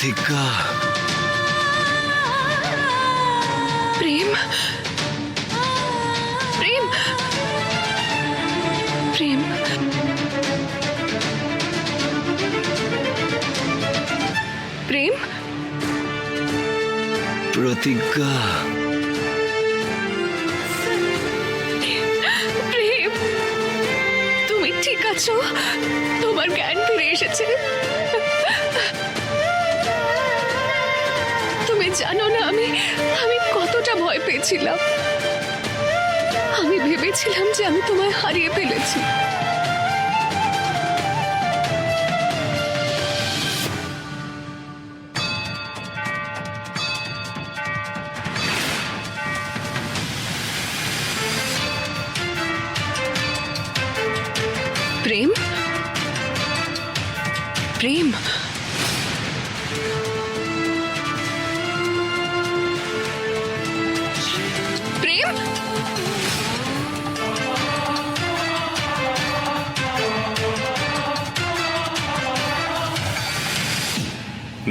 প্রতিজ্ঞা। প্রেম, প্রেম, প্রেম, প্রেম, প্রতিজ্ঞা। প্রেম, তুমি ঠিক আছো? তোমার জ্ঞান ফিরে এসেছে? তুমি জানো না আমি আমি কতটা ভয় পেয়েছিলাম। আমি ভেবেছিলাম যে আমি তোমায় হারিয়ে ফেলেছি। প্রেম, প্রেম, প্রেম,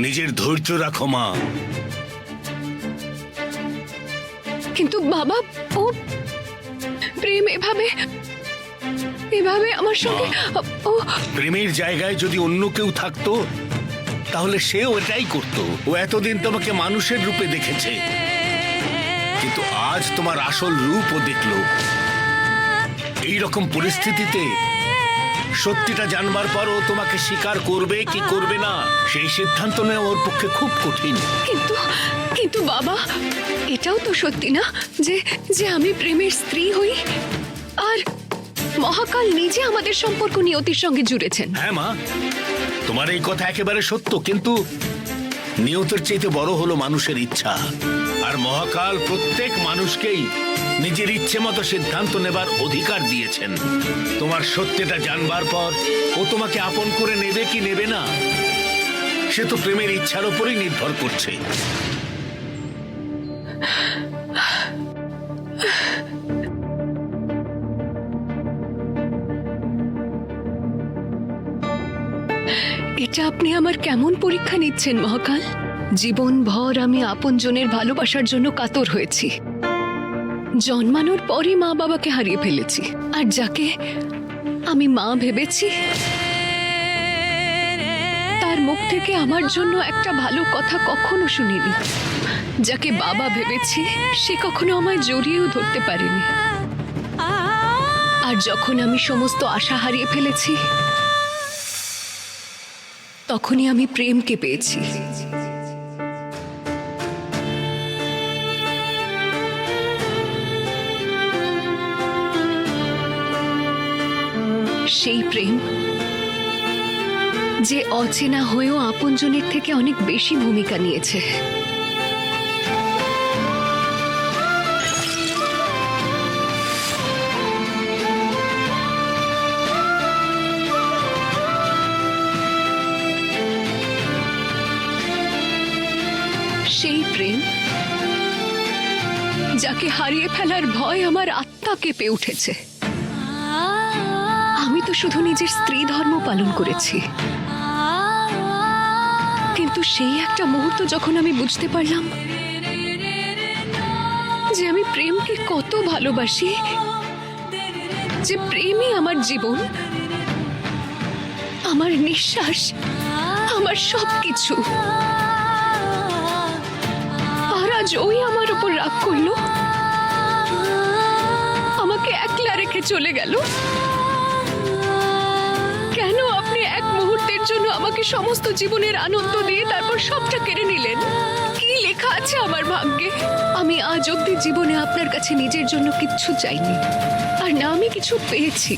নিজের ধৈর্য রাখো মা। কিন্তু বাবা, ও প্রেম এভাবে এভাবে আমার সঙ্গে ও প্রেমের জায়গায় যদি অন্য কেউ থাকতো তাহলে সেও এটাই করতো। ও এতদিন তোমাকে মানুষের রূপে দেখেছে, কিন্তু আজ তোমার আসল রূপও দেখলো। এই রকম পরিস্থিতিতে সত্যিটা জানবার পরও তোমাকে স্বীকার করবে কি করবে না সেই সিদ্ধান্ত নেওয়া ওর পক্ষে খুব কঠিন। কিন্তু কিন্তু বাবা, এটাও তো সত্যি না যে যে আমি প্রেমের স্ত্রী হই, আর মহাকাল নিজে আমাদের সম্পর্ক নিয়তির সঙ্গে জুড়েছেন। হ্যাঁ মা, তোমার এই কথা একেবারে সত্য, কিন্তু নিয়তের চাইতে বড় হলো মানুষের ইচ্ছা। আর মহাকাল প্রত্যেক মানুষকেই নিজের ইচ্ছে মতো সিদ্ধান্ত নেবার অধিকার দিয়েছেন। তোমার সত্যিটা জানবার পর ও তোমাকে আপন করে নেবে কি নেবে না সে তো প্রেমের ইচ্ছার উপরই নির্ভর করছে। এটা আপনি আমার কেমন পরীক্ষা নিচ্ছেন মহাকাল? জীবনভর আমি আপনজনের ভালোবাসার জন্য কাতর হয়েছি। জন্মানোর পরই মা বাবাকে হারিয়ে ফেলেছি, আর যাকে আমি মা ভেবেছি তার মুখ থেকে আমার জন্য একটা ভালো কথা কখনো শুনিনি। যাকে বাবা ভেবেছি সে কখনো আমায় জড়িয়েও ধরতে পারেনি। আর যখন আমি সমস্ত আশা হারিয়ে ফেলেছি তখনই আমি প্রেমকে পেয়েছি। সেই প্রেম যে অচেনা হয়েও আপনজনের থেকে অনেক বেশি ভূমিকা নিয়েছে। সেই প্রেম যাকে হারিয়ে ফেলার ভয় আমার আত্মা কেঁপে উঠেছে। আমি তো শুধু নিজের স্ত্রী ধর্ম পালন করেছি, কিন্তু সেই একটা মুহূর্ত যখন আমি বুঝতে পারলাম যে আমি প্রেমকে কত ভালোবাসি, যে প্রেমই আমার জীবন, আমার নিঃশ্বাস, আমার সবকিছু, আর আজ ওই আমার উপর রাগ করলো, আমাকে একলা রেখে চলে গেল। কেন আপনি এক মুহূর্তের জন্য আমাকে সমস্ত জীবনের আনন্দ দিয়ে তারপর সবটা কেড়ে নিলেন? কি লেখা আছে আমার ভাগ্যে? আমি আজ অব্দি জীবনে আপনার কাছে নিজের জন্য কিচ্ছু চাইনি, আর না আমি কিছু পেয়েছি।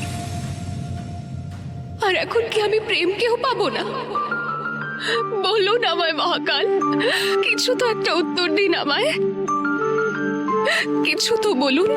আর এখন কি আমি প্রেমকেও পাবো না? বলুন আমায় মহাকাল, কিছু তো একটা উত্তর দিন আমায়, কিছু তো বলুন।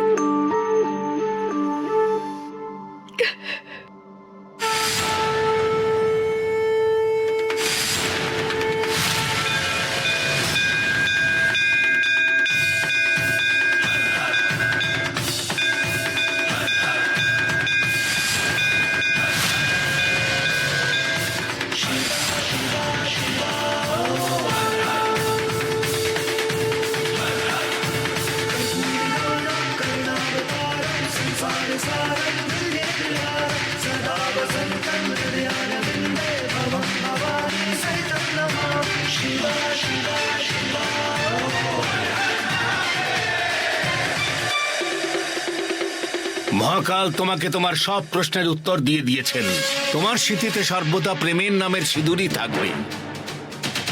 মহাকাল তোমাকে তোমার সব প্রশ্নের উত্তর দিয়ে দিয়েছেন। তোমার স্মৃতিতে সর্বদা প্রেমের নামের সিঁদুরই থাকবে।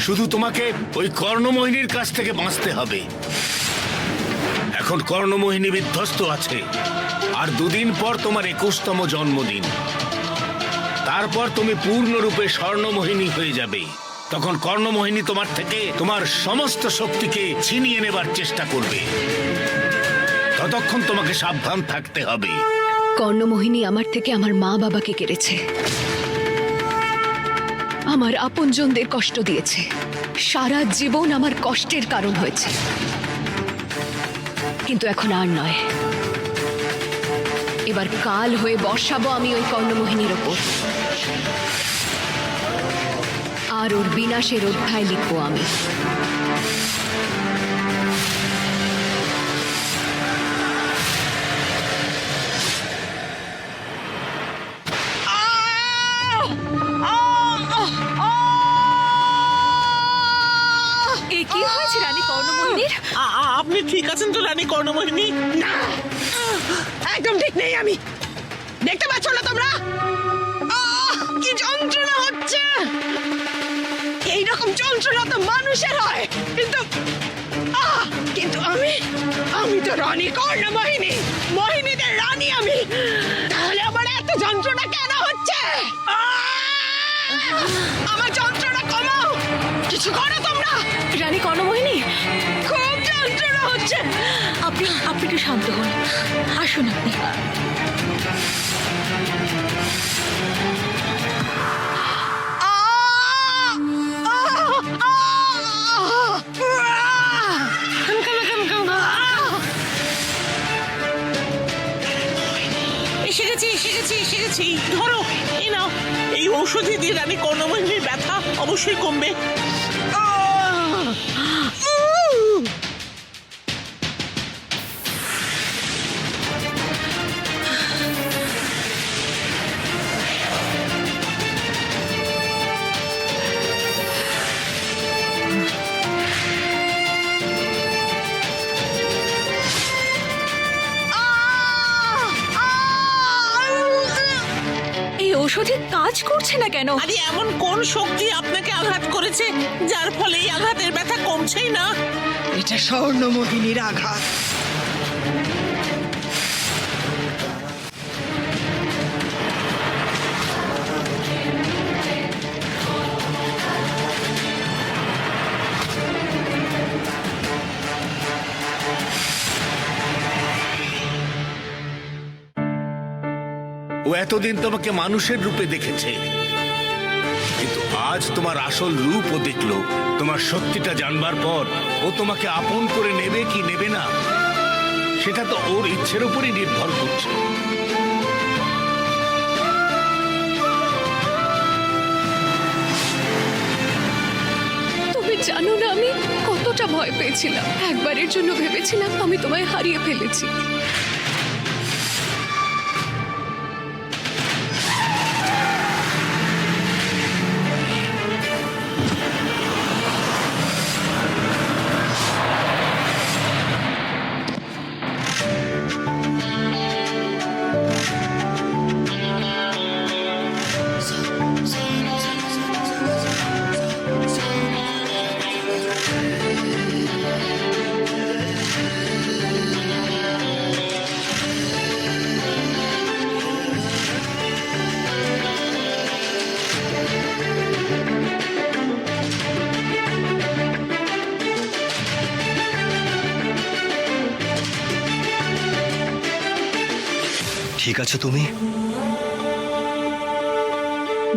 শুধু তোমাকে ওই কর্ণমোহিনীর কাছ থেকে বাঁচতে হবে। এখন কর্ণমোহিনী বিধ্বস্ত আছে, আর দুদিন পর তোমার 21তম জন্মদিন। তারপর তুমি পূর্ণরূপে স্বর্ণমোহিনী হয়ে যাবে। তখন কর্ণমোহিনী তোমার থেকে তোমার সমস্ত শক্তিকে ছিনিয়ে নেবার চেষ্টা করবে। ততক্ষণ তোমাকে সাবধান থাকতে হবে। কর্ণমোহিনী আমার থেকে আমার মা বাবাকে কেড়েছে, আমার আপনজনদের কষ্ট দিয়েছে, সারা জীবন আমার কষ্টের কারণ হয়েছে। কিন্তু এখন আর নয়, এবার কাল হয়ে বসাবো আমি ওই কর্ণমোহিনীর ওপর, আর ওর বিনাশের অধ্যায় লিখবো আমি। কি হয়েছে রানী কর্ণমোহিনীর? আপনি ঠিক আছেন তো রানী কর্ণমোহিনী? না, একদম ঠিক নেই আমি। দেখতে পাচ্ছ না তোমরা কি যন্ত্রণা হচ্ছে? এইরকম যন্ত্রণা তো মানুষের হয়, কিন্তু কিন্তু আমি তো রানী কর্ণমোহিনী, মোহিনীদের রানী আমি। তাহলে আমার এত যন্ত্রণা কেন হচ্ছে? আমার যন্ত্রণা কমাও, কিছু করো তোমরা। রানী কর্ণমোহিনী, খুব যন্ত্রণা হচ্ছে। আপনি একটু শান্ত হন, আসুন আপনি। এসে গেছি। ধরো, এই নাও। এই ঔষধি দিয়ে রানী কর্ণমোহিনীর ব্যথা অবশ্যই কমবে। ঔষধি কাজ করছে না কেন? আরে এমন কোন শক্তি আপনাকে আঘাত করেছে যার ফলে এই আঘাতের ব্যথা কমছেই না? এটা স্বর্ণমোহিনীর আঘাত। ও এতদিন তোমাকে মানুষের রূপে দেখেছে, কিন্তু আজ তোমার আসল রূপ ও দেখলো। তোমার সত্যিটা জানবার পর ও তোমাকে আপন করে নেবে কি নেবে না, সেটা তো ওর ইচ্ছের উপরই নির্ভর করছে। তুমি জানো না আমি কতটা ভয় পেয়েছিলাম। একবারের জন্য ভেবেছিলাম আমি তোমায় হারিয়ে ফেলেছি। ঠিক আছো তুমি?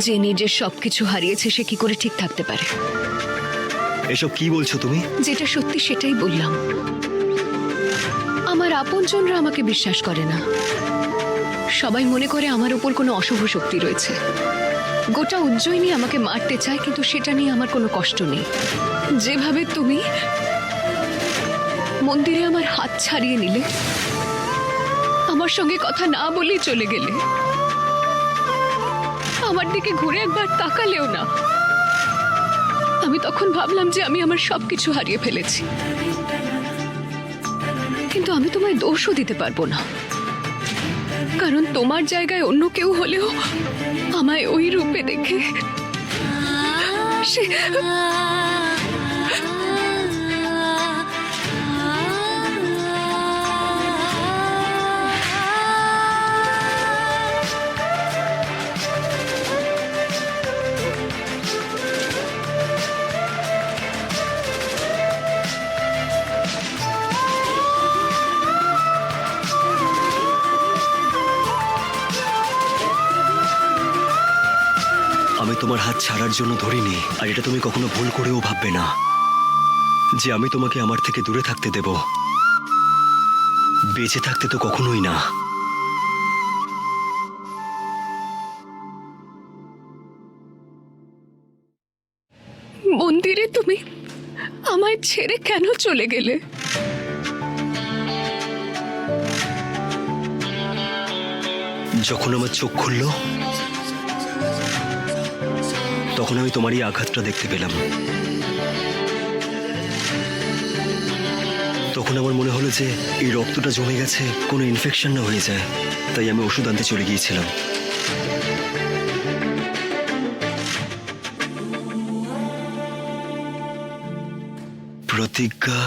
যে নিজের সবকিছু হারিয়েছে সে কি করে ঠিক থাকতে পারে? এসব কি বলছো তুমি? যেটা সত্যি সেটাই বললাম। আমার আপনজনরা আমাকে বিশ্বাস করে না, সবাই মনে করে আমার উপর কোনো অশুভ শক্তি রয়েছে। গোটা উজ্জয়িনী আমাকে মারতে চায়, কিন্তু সেটা নিয়ে আমার কোনো কষ্ট নেই। যেভাবে তুমি মন্দিরে আমার হাত ছাড়িয়ে নিলে, আমার সঙ্গে কথা না বলেই চলে গেলে, আমার দিকে ঘুরে একবার তাকালেও না, আমি তখন ভাবলাম যে আমি আমার সবকিছু হারিয়ে ফেলেছি। কিন্তু আমি তোমায় দোষও দিতে পারবো না, কারণ তোমার জায়গায় অন্য কেউ হলেও আমায় ওই রূপে দেখে সে আমি তোমার হাত ছাড়ার জন্য ধরিনি, আর এটা তুমি কখনো ভুল করেও ভাববে না যে আমি তোমাকে আমার থেকে দূরে থাকতে দেব। বেঁচে থাকতে তো কখনোই না। মন্দিরে তুমি আমায় ছেড়ে কেন চলে গেলে? যখন আমার চোখ খুলল তখন আমি তোমার এই আঘাতটা দেখতে পেলাম। তখন আমার মনে হলো যে এই রক্তটা জমে গেছে, কোনো ইনফেকশন না হয়ে যায়, তাই আমি ওষুধ আনতে চলে গিয়েছিলাম। প্রতিজ্ঞা,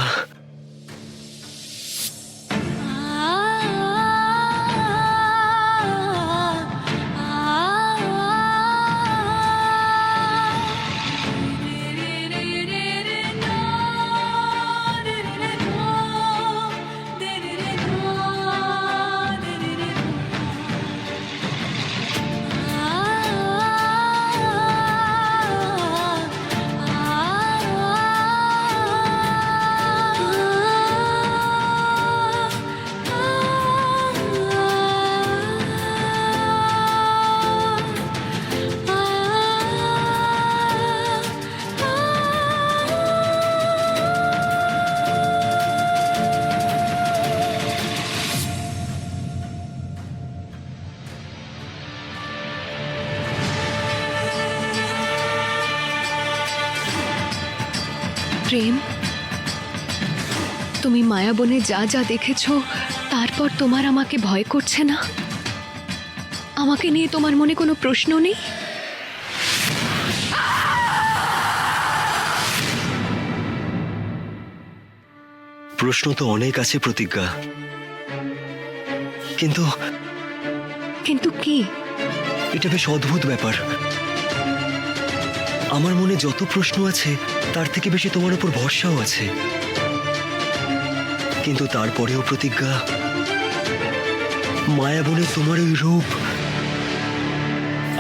প্রেম, তুমি মায়াবনে যা যা দেখেছো তারপর তোমার আমাকে ভয় করছে না? আমাকে নিয়ে তোমার মনে কোনো প্রশ্ন নেই? প্রশ্ন তো অনেক আছে প্রতিজ্ঞা, কিন্তু কিন্তু কি? এটা বেশ অদ্ভুত ব্যাপার। আমার মনে যত প্রশ্ন আছে তার থেকে বেশি তোমার উপর ভরসাও আছে। কিন্তু তারপরেও প্রতিজ্ঞা, মায়াবনে তোমার ওই রূপ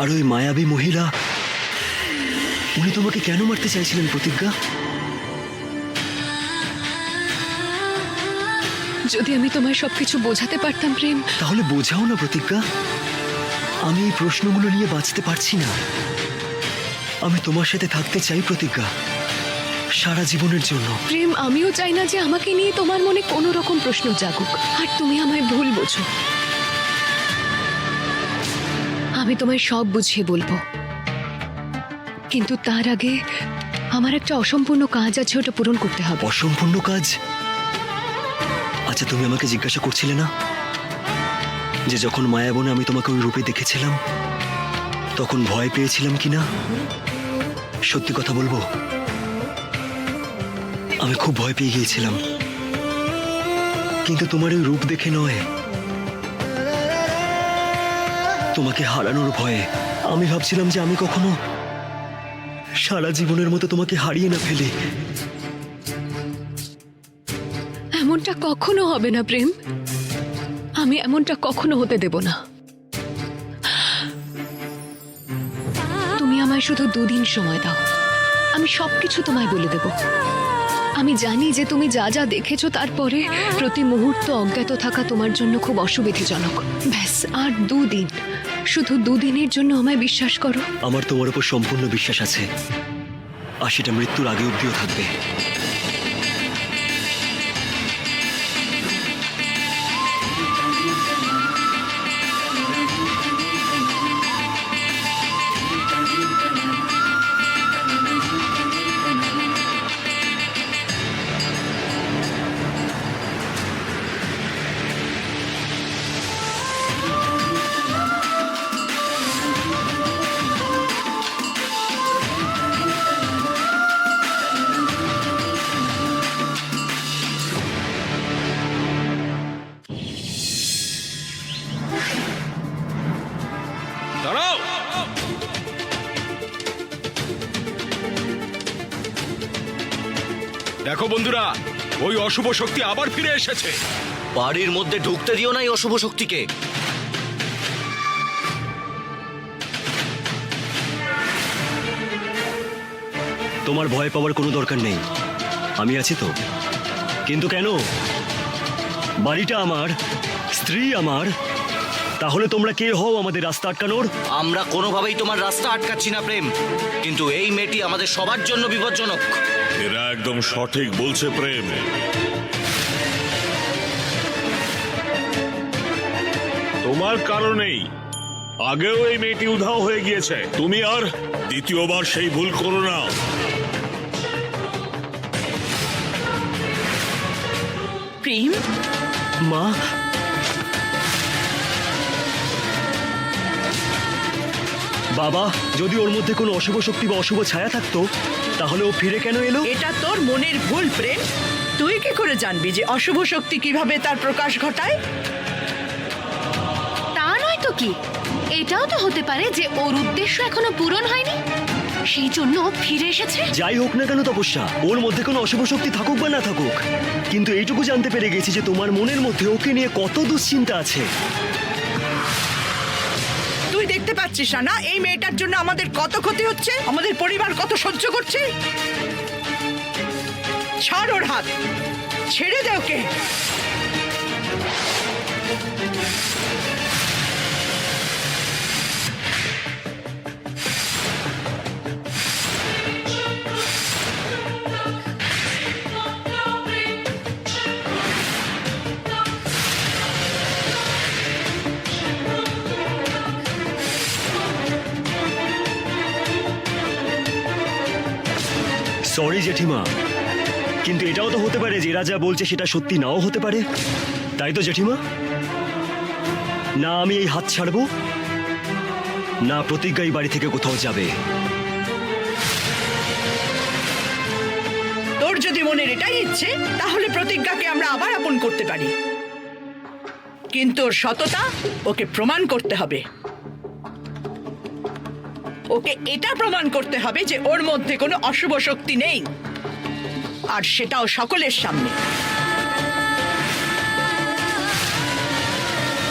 আর ওই মায়াবী মহিলা, উনি তোমাকে কেন মারতে চাইছিলেন প্রতিজ্ঞা? যদি আমি তোমায় সবকিছু বোঝাতে পারতাম প্রেম। তাহলে বোঝাও না প্রতিজ্ঞা। আমি এই প্রশ্নগুলো নিয়ে বাঁচতে পারছি না। আমি তোমার সাথে থাকতে চাই প্রতিজ্ঞা, সারা জীবনের জন্য। প্রেম, আমিও চাই না যে আমাকে নিয়ে তোমার মনে কোনো রকম প্রশ্ন জাগুক, আর তুমি আমায় ভুল বোঝো। আমি তোমায় সব বুঝিয়ে বলবো, কিন্তু তার আগে আমার একটা অসম্পূর্ণ কাজ আছে, ওটা পূরণ করতে হবে। অসম্পূর্ণ কাজ? আচ্ছা, তুমি আমাকে জিজ্ঞাসা করছিলে না যে যখন মায়াবনে আমি তোমাকে ওই রূপে দেখেছিলাম তখন ভয় পেয়েছিলাম কিনা? সত্যি কথা বলবো, আমি খুব ভয় পেয়ে গিয়েছিলাম, কিন্তু তোমার ওই রূপ দেখে নয়, তোমাকে হারানোর ভয়ে। আমি ভাবছিলাম যে আমি কখনো সারা জীবনের মতো তোমাকে হারিয়ে না ফেলি। এমনটা কখনো হবে না প্রেম, আমি এমনটা কখনো হতে দেব না। তুমি আমায় শুধু 2 দিন সময় দাও, আমি সবকিছু তোমায় বলে দেব। আমি জানি যে তুমি যা যা দেখেছো তারপরে প্রতি মুহূর্ত অজ্ঞাত থাকা তোমার জন্য খুব অসুবিধাজনক। ব্যাস, আর 2 দিন, শুধু 2 দিনের জন্য আমায় বিশ্বাস করো। আমার তোমার উপর সম্পূর্ণ বিশ্বাস আছে, আর সেটা মৃত্যুর আগে অবধিও থাকবে। দাঁড়াও। দেখো বন্ধুরা, ওই অশুভ শক্তি আবার ফিরে এসেছে। বাড়ির মধ্যে ঢুকতে দিও না এই অশুভ শক্তিকে। তোমার ভয় পাওয়ার কোনো দরকার নেই, আমি আছি তো। কিন্তু কেন? বাড়িটা আমার, স্ত্রী আমার, তাহলে তোমরা কে হও আমাদের রাস্তা আটকানোর? আমরা কোনোভাবেই তোমার রাস্তা আটকাচ্ছি না প্রেম, কিন্তু এই মেয়েটি আমাদের সবার জন্য বিপজ্জনক। এরা একদম সঠিক বলছে প্রেম। তোমার কারণেই আগেও এই মেয়েটি উধাও হয়ে গিয়েছে। তুমি আর দ্বিতীয়বার সেই ভুল করো না। প্রেম, মা, বাবা, যদি ওর মধ্যে কোনো অশুভ শক্তি বা অশুভ ছায়া থাকতো তাহলে ও ফিরে কেন এলো? এটা তোর মনের ভুল প্রেম। তুই কি করে জানবি যে অশুভ শক্তি কিভাবে তার প্রকাশ ঘটায়? তা নয় তো কি, এটাও তো হতে পারে যে ওর উদ্দেশ্য এখনো পূরণ হয়নি, সেই জন্য ও ফিরে এসেছে। যাই হোক না কেন তপস্যা, ওর মধ্যে কোনো অশুভ শক্তি থাকুক বা না থাকুক, কিন্তু এইটুকু জানতে পেরে গেছি যে তোমার মনের মধ্যে ওকে নিয়ে কত দুশ্চিন্তা আছে। তুই দেখতে পাচ্ছিস না এই মেয়েটার জন্য আমাদের কত ক্ষতি হচ্ছে, আমাদের পরিবার কত সহ্য করছে? ছাড় ওর হাত, ছেড়ে দে ওকে। সরি জেঠিমা, কিন্তু এটাও তো হতে পারে যে এরা যা বলছে সেটা সত্যি নাও হতে পারে, তাই তো জেঠিমা? না আমি এই হাত ছাড়বো, না প্রতিজ্ঞা এই বাড়ি থেকে কোথাও যাবে। তোর যদি মনের এটাই ইচ্ছে তাহলে প্রতিজ্ঞাকে আমরা আবার আপন করতে পারি, কিন্তু ওর সততা ওকে প্রমাণ করতে হবে। ওকে এটা প্রমাণ করতে হবে যে ওর মধ্যে কোনো অশুভ শক্তি নেই, আর সেটাও সকলের সামনে।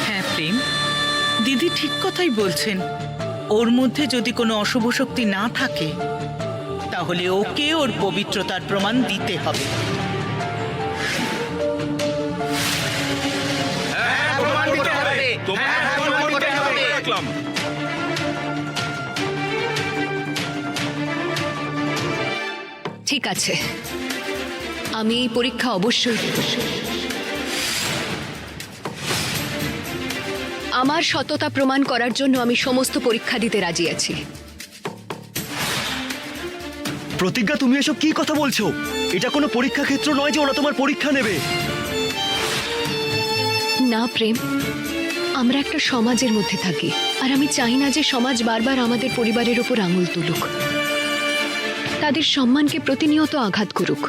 হ্যাঁ প্রেম, দিদি ঠিক কথাই বলছেন। ওর মধ্যে যদি কোনো অশুভ শক্তি না থাকে তাহলে ওকে ওর পবিত্রতার প্রমাণ দিতে হবে। দেখলাম ঠিক আছে, আমি এই পরীক্ষা অবশ্যই দেব। আমার সততা প্রমাণ করার জন্য আমি সমস্ত পরীক্ষা দিতে রাজি আছি। প্রতিজ্ঞা, তুমি এসব কি কথা বলছো? এটা কোনো পরীক্ষা ক্ষেত্র নয় যে ওরা তোমার পরীক্ষা নেবে। না প্রেম, আমরা একটা সমাজের মধ্যে থাকি, আর আমি চাই না যে সমাজ বারবার আমাদের পরিবারের ওপর আঙুল তুলুক, তাদের সম্মানকে প্রতিনিয়ত আঘাত করুক।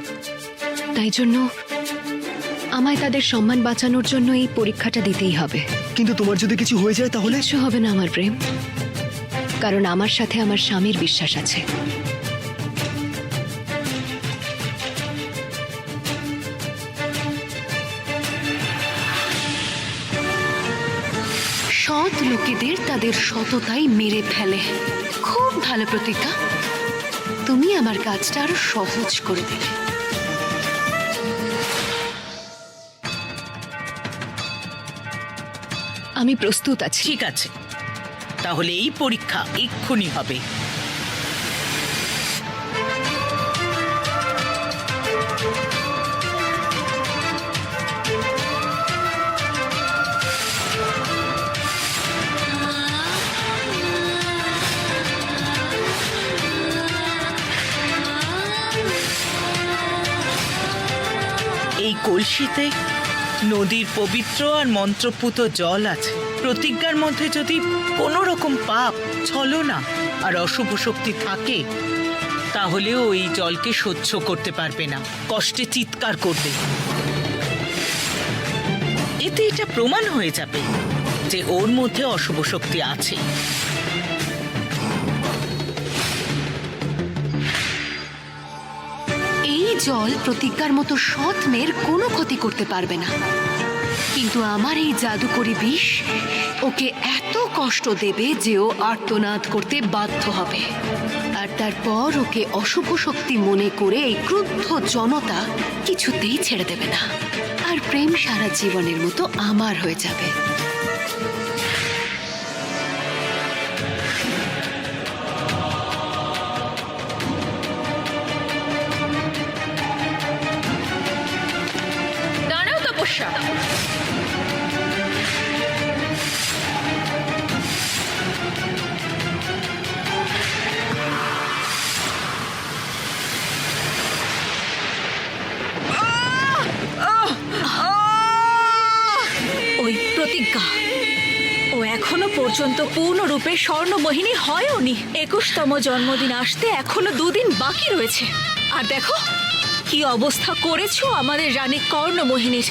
তাই জন্য আমায় তাদের সম্মান বাঁচানোর জন্য এই পরীক্ষাটা দিতেই হবে। কিন্তু তোমার যদি কিছু হয়ে যায় তাহলে? কিছু হবে না আমার প্রেম, কারণ আমার সাথে আমার স্বামীর বিশ্বাস আছে। সৎ লোকেদের তাদের সততাই মেরে ফেলে। খুব ভালো প্রতিজ্ঞা, তুমি আমার কাজটা আরো সহজ করে দিলে। আমি প্রস্তুত আছি। ঠিক আছে, তাহলে এই পরীক্ষা এক্ষুনি হবে। এই কলসিতে নদীর পবিত্র আর মন্ত্রপুত জল আছে। প্রতিজ্ঞার মধ্যে যদি কোনো রকম পাপ, ছলনা আর অশুভ শক্তি থাকে তাহলে ওই জলকে সহ্য করতে পারবে না, কষ্টে চিৎকার করবে। এতে এটা প্রমাণ হয়ে যাবে যে ওর মধ্যে অশুভ শক্তি আছে। এই জল প্রতিজ্ঞার মতো সৎ মেয়ের কোনো ক্ষতি করতে পারবে না, কিন্তু আমার এই জাদুকরি বিষ ওকে এত কষ্ট দেবে যে ও আর্তনাদ করতে বাধ্য হবে। আর তারপর ওকে অশুভ শক্তি মনে করে এই ক্রুদ্ধ জনতা কিছুতেই ছেড়ে দেবে না, আর প্রেম সারা জীবনের মতো আমার হয়ে যাবে। দাঁড়াও তপস্যা, ওই প্রতিজ্ঞা ও এখনো পর্যন্ত পূর্ণরূপে স্বর্ণমোহিনী হয়ওনি। 21তম জন্মদিন আসতে এখনো 2 দিন বাকি রয়েছে, আর দেখো কি অবস্থা করেছো আমাদের রানী কর্ণমোহিনীর।